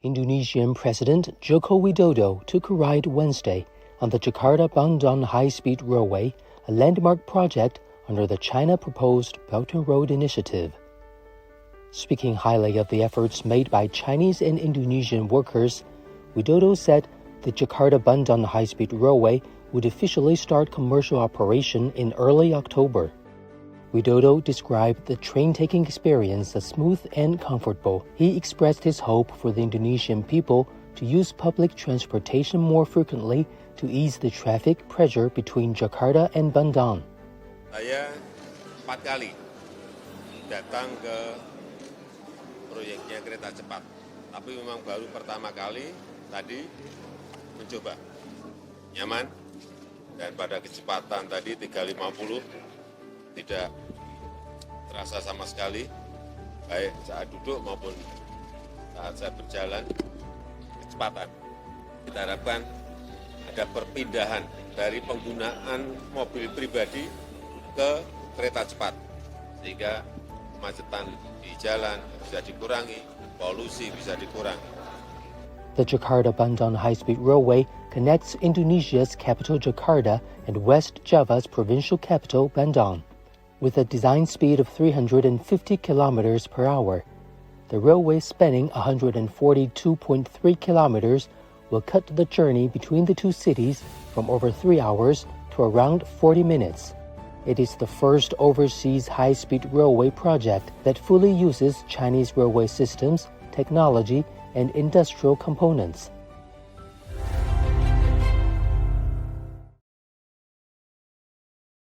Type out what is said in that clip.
Indonesian President Joko Widodo took a ride Wednesday on the Jakarta-Bundong high-speed railway, a landmark project under the China-proposed Belt and Road Initiative. Speaking highly of the efforts made by Chinese and Indonesian workers, Widodo said the Jakarta-Bundong high-speed railway would officially start commercial operation in early October. Widodo described the train-taking experience as smooth and comfortable. He expressed his hope for the Indonesian people to use public transportation more frequently to ease the traffic pressure between Jakarta and Bandung. Saya 4 kali datang ke proyeknya kereta cepat, tapi memang baru pertama kali tadi mencoba. Nyaman, dan pada kecepatan tadi 350 tidak terasa sama sekali, baik saat duduk maupun saat saya berjalan, kecepatan. Kita harapkan ada perpindahan dari penggunaan mobil pribadi ke kereta cepat, sehingga kemacetan di jalan bisa dikurangi, polusi bisa dikurangi. The Jakarta-Bundong high-speed railway connects Indonesia's capital Jakarta and West Java's provincial capital Bandung. With a design speed of 350 kilometers per hour, the railway spanning 142.3 kilometers will cut the journey between the two cities from over 3 hours to around 40 minutes. It is the first overseas high-speed railway project that fully uses Chinese railway systems, technology, and industrial components.